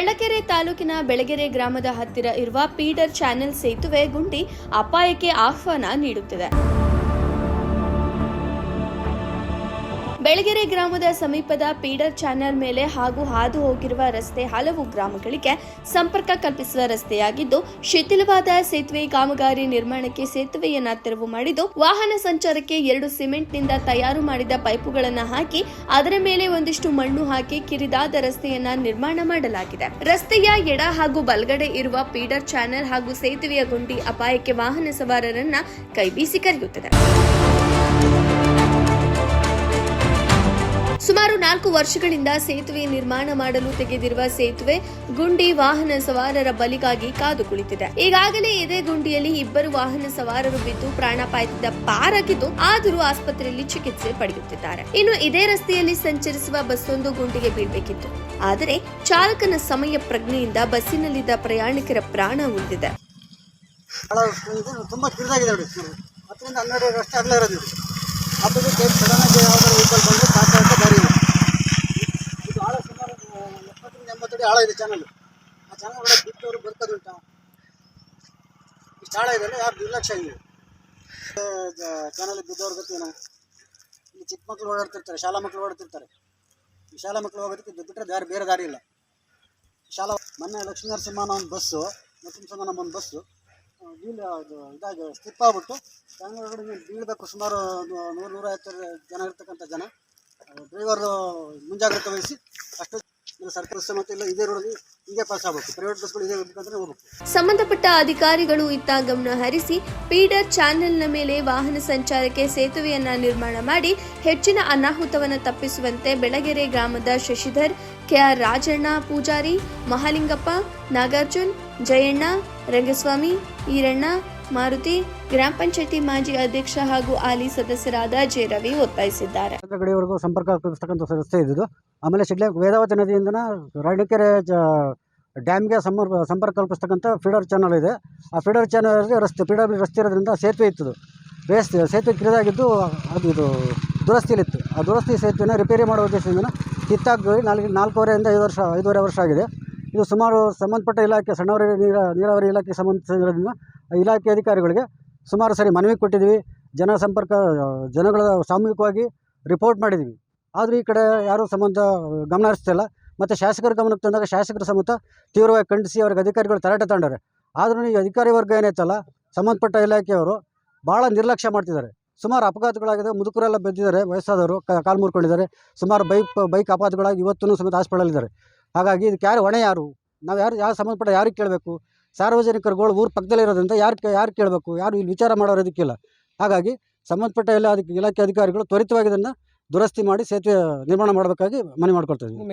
ಚಳ್ಳಕೆರೆ ತಾಲೂಕಿನ ಬೆಳಗೆರೆ ಗ್ರಾಮದ ಹತ್ತಿರ ಇರುವ ಪೀಡರ್ ಚಾನೆಲ್ ಸೇತುವೆ ಗುಂಡಿ ಅಪಾಯಕ್ಕೆ ಆಹ್ವಾನ ನೀಡುತ್ತಿದೆ. ಬೆಳಗೆರೆ ಗ್ರಾಮದ ಸಮೀಪದ ಪೀಡರ್ ಚಾನೆಲ್ ಮೇಲೆ ಹಾಗೂ ಹಾದು ಹೋಗಿರುವ ರಸ್ತೆ ಹಲವು ಗ್ರಾಮಗಳಿಗೆ ಸಂಪರ್ಕ ಕಲ್ಪಿಸುವ ರಸ್ತೆಯಾಗಿದ್ದು, ಶಿಥಿಲವಾದ ಸೇತುವೆ ಕಾಮಗಾರಿ ನಿರ್ಮಾಣಕ್ಕೆ ಸೇತುವೆಯನ್ನ ತೆರವು ಮಾಡಿದ್ದು, ವಾಹನ ಸಂಚಾರಕ್ಕೆ 2 ಸಿಮೆಂಟ್ನಿಂದ ತಯಾರು ಮಾಡಿದ ಪೈಪುಗಳನ್ನು ಹಾಕಿ ಅದರ ಮೇಲೆ ಒಂದಿಷ್ಟು ಮಣ್ಣು ಹಾಕಿ ಕಿರಿದಾದ ರಸ್ತೆಯನ್ನ ನಿರ್ಮಾಣ ಮಾಡಲಾಗಿದೆ. ರಸ್ತೆಯ ಎಡ ಹಾಗೂ ಬಲಗಡೆ ಇರುವ ಪೀಡರ್ ಚಾನೆಲ್ ಹಾಗೂ ಸೇತುವೆಯ ಗುಂಡಿ ಅಪಾಯಕ್ಕೆ ವಾಹನ ಸವಾರರನ್ನ ಕೈಬೀಸಿ ಕರೆಯುತ್ತದೆ. ಸುಮಾರು 4 ವರ್ಷಗಳಿಂದ ಸೇತುವೆ ನಿರ್ಮಾಣ ಮಾಡಲು ತೆಗೆದಿರುವ ಸೇತುವೆ ಗುಂಡಿ ವಾಹನ ಸವಾರರ ಬಲಿಗಾಗಿ ಕಾದು ಕುಳಿತಿದೆ. ಈಗಾಗಲೇ ಇದೇ ಗುಂಡಿಯಲ್ಲಿ 2 ವಾಹನ ಸವಾರರು ಬಿದ್ದು ಪ್ರಾಣಾಪಾಯದಿಂದ ಪಾರಾಗಿದ್ದು, ಆದರೂ ಆಸ್ಪತ್ರೆಯಲ್ಲಿ ಚಿಕಿತ್ಸೆ ಪಡೆಯುತ್ತಿದ್ದಾರೆ. ಇನ್ನು ಇದೇ ರಸ್ತೆಯಲ್ಲಿ ಸಂಚರಿಸುವ ಬಸ್ಸೊಂದು ಗುಂಡಿಗೆ ಬೀಳಬೇಕಿತ್ತು. ಆದರೆ ಚಾಲಕನ ಸಮಯ ಪ್ರಜ್ಞೆಯಿಂದ ಬಸ್ಸಿನಲ್ಲಿದ್ದ ಪ್ರಯಾಣಿಕರ ಪ್ರಾಣ ಉಳಿದಿದೆ. ತುಂಬಾ ಕಿರಿದಾಗಿದೆ ನೋಡಿ, 10ರಿಂದ 12 ರಸ್ತೆ ಅಗಲ ಇರೋದು. ಅದಕ್ಕೆ ಸಡನ್ ಆಗಿ ಯಾವ್ದಾದ್ರು ವೆಹಿಕಲ್ ಬಂದರೆ ಸಾಕಾಗುತ್ತೆ ದಾರಿ ಇಲ್ಲ. ಇದು ಆಳ ಸುಮಾರು 70ರಿಂದ 80 ಅಡಿ ಆಳ ಇದೆ ಚಾನಲ್. ಆ ಚಾನಲ್ ಒಳಗೆ ಬಿಟ್ಟವರು ಬದುಕೋದು ಉಂಟಾ? ಇಷ್ಟು ಆಳ ಇದೆ, ಯಾರು ನಿರ್ಲಕ್ಷ್ಯ ಇದೆ. ಚಾನಲ್ ಬಿದ್ದವ್ರ ಗೊತ್ತೇನೋ, ಇಲ್ಲಿ ಚಿಕ್ಕ ಮಕ್ಕಳು ಓಡಾಡ್ತಿರ್ತಾರೆ, ಶಾಲಾ ಮಕ್ಕಳು ಓಡಾಡ್ತಿರ್ತಾರೆ. ಈ ಶಾಲಾ ಮಕ್ಕಳು ಹೋಗೋದಕ್ಕೆ ಇದು ಬಿಟ್ಟರೆ ಬೇರೆ ದಾರಿ ಇಲ್ಲ. ಶಾಲಾ ಮೊನ್ನೆ ಲಕ್ಷ್ಮೀ ನರಸಿಂಹನ ಒಂದು ಬಸ್ಸು, ನರಸಿಂಹನ ಒಂದು ಬಸ್ಸು ಇದಾಗಿ ಸ್ಲಿಪ್ ಆಗ್ಬಿಟ್ಟು ಚಾನಲ್ ಒಳಗಡೆ ಬೀಳಬೇಕು. ಸುಮಾರು 100-150 ಜನ ಇರ್ತಕ್ಕಂಥ ಜನ. ಡ್ರೈವರ್ ಮುಂಜಾಗ್ರತೆ ವಹಿಸಿ ಅಷ್ಟು ಸರ್ಕಾರಿ ಬಸ್ ಮತ್ತು ಇಲ್ಲ ಇದೇ ರೋಡಲ್ಲಿ ಹಿಂಗೆ ಪಾಸ್ ಆಗಬೇಕು. ಪ್ರೈವೇಟ್ ಬಸ್ಗಳು ಇದೇ ಹೋಗ್ಬೇಕಂದ್ರೆ ಹೋಗ್ಬೇಕು. ಸಂಬಂಧಪಟ್ಟ ಅಧಿಕಾರಿಗಳು ಇತ್ತ ಗಮನ ಹರಿಸಿ ಪೀಡರ್ ಚಾನೆಲ್ನ ಮೇಲೆ ವಾಹನ ಸಂಚಾರಕ್ಕೆ ಸೇತುವೆಯನ್ನ ನಿರ್ಮಾಣ ಮಾಡಿ ಹೆಚ್ಚಿನ ಅನಾಹುತವನ್ನು ತಪ್ಪಿಸುವಂತೆ ಬೆಳಗೆರೆ ಗ್ರಾಮದ ಶಶಿಧರ್, ಕೆಆರ್ ರಾಜಣ್ಣ ಪೂಜಾರಿ, ಮಹಾಲಿಂಗಪ್ಪ, ನಾಗಾರ್ಜುನ್, ಜಯಣ್ಣ, ರಂಗಸ್ವಾಮಿ, ಈರಣ್ಣ, ಮಾರುತಿ, ಗ್ರಾಮ ಪಂಚಾಯತಿ ಮಾಜಿ ಅಧ್ಯಕ್ಷ ಹಾಗೂ ಹಾಲಿ ಸದಸ್ಯರಾದ ಜೆ ರವಿ ಒತ್ತಾಯಿಸಿದ್ದಾರೆ. ಗಡಿಯವರೆಗೂ ಸಂಪರ್ಕ ಕಲ್ಪಿಸ್ತಕ್ಕಂಥ ರಸ್ತೆ ಇದ್ದು, ಆಮೇಲೆ ಶಿಡ್ಲೆ ವೇದಾವತಿ ನದಿಯಿಂದ ರಾಣಿಕೆರೆ ಡ್ಯಾಮ್ಗೆ ಸಂಪರ್ಕ ಕಲ್ಪಿಸ್ತಕ್ಕಂಥ ಫೀಡರ್ ಚಾನಲ್ ಇದೆ. ಆ ಫೀಡರ್ ಚಾನಲ್ ಪೀಡರ್ ರಸ್ತೆ ಇರೋದ್ರಿಂದ ಸೇತುವೆ ಇತ್ತು. ಸೇತುವೆ ಕಿರಿದಾಗಿದ್ದು ಇದು ದುರಸ್ತಿಯಲ್ಲಿತ್ತು. ಆ ದುರಸ್ತಿ ಸೇತುವೆನ ರಿಪೇರಿ ಮಾಡೋ ಉದ್ದೇಶದಿಂದ ಕಿತ್ತಾಗಿ 4.5ರಿಂದ 5 ವರ್ಷ ಆಗಿದೆ. ಇದು ಸುಮಾರು ಸಂಬಂಧಪಟ್ಟ ಇಲಾಖೆ, ಸಣ್ಣ ನೀರಾವರಿ ಇಲಾಖೆಗೆ ಸಂಬಂಧಿಸಿರೋದ್ರಿಂದ ಇಲಾಖೆ ಅಧಿಕಾರಿಗಳಿಗೆ ಸುಮಾರು ಸರಿ ಮನವಿ ಕೊಟ್ಟಿದ್ದೀವಿ. ಜನಗಳ ಸಾಮೂಹಿಕವಾಗಿ ರಿಪೋರ್ಟ್ ಮಾಡಿದ್ದೀವಿ. ಆದರೂ ಈ ಕಡೆ ಯಾರೂ ಗಮನ ಹರಿಸ್ತಿಲ್ಲ. ಮತ್ತು ಶಾಸಕರ ಗಮನಕ್ಕೆ ತಂದಾಗ ಶಾಸಕರ ಸಮೇತ ತೀವ್ರವಾಗಿ ಖಂಡಿಸಿ ಅವ್ರಿಗೆ ಅಧಿಕಾರಿಗಳು ತರಾಟೆ ತಗೊಂಡಾರೆ. ಆದರೂ ಈ ಅಧಿಕಾರಿ ವರ್ಗ ಏನೈತಲ್ಲ, ಸಂಬಂಧಪಟ್ಟ ಇಲಾಖೆಯವರು ಭಾಳ ನಿರ್ಲಕ್ಷ್ಯ ಮಾಡ್ತಿದ್ದಾರೆ. ಸುಮಾರು ಅಪಘಾತಗಳಾಗಿದೆ, ಮುದುಕರೆಲ್ಲ ಬಿದ್ದಿದ್ದಾರೆ, ವಯಸ್ಸಾದವರು ಕಾಲು ಮುರ್ಕೊಂಡಿದ್ದಾರೆ. ಸುಮಾರು ಬೈಕ್ ಅಪಘಾತಗಳಾಗಿ ಇವತ್ತೂ ಸಮೇತ ಹಾಸ್ಪಿಟಲಿದ್ದಾರೆ. ಹಾಗಾಗಿ ಇದಕ್ಕೆ ಯಾರು ನಾವು ಯಾವ ಸಂಬಂಧಪಟ್ಟ ಯಾರಿಗೆ ಕೇಳಬೇಕು? ಸಾರ್ವಜನಿಕರುಗಳು ಊರ ಪಕ್ಕದಲ್ಲಿರೋದ್ರಿಂದ ಯಾರು ಕೇಳಬೇಕು? ಯಾರು ಇಲ್ಲಿ ವಿಚಾರ ಮಾಡೋರು ಇದಕ್ಕಿಲ್ಲ. ಹಾಗಾಗಿ ಸಂಬಂಧಪಟ್ಟ ಇಲಾಖೆ ಅಧಿಕಾರಿಗಳು ತ್ವರಿತವಾಗಿ ಇದನ್ನು ದುರಸ್ತಿ ಮಾಡಿ ಸೇತುವೆ ನಿರ್ಮಾಣ ಮಾಡಬೇಕಾಗಿ ಮನವಿ ಮಾಡ್ಕೊಳ್ತಾ ಇದ್ದೀವಿ.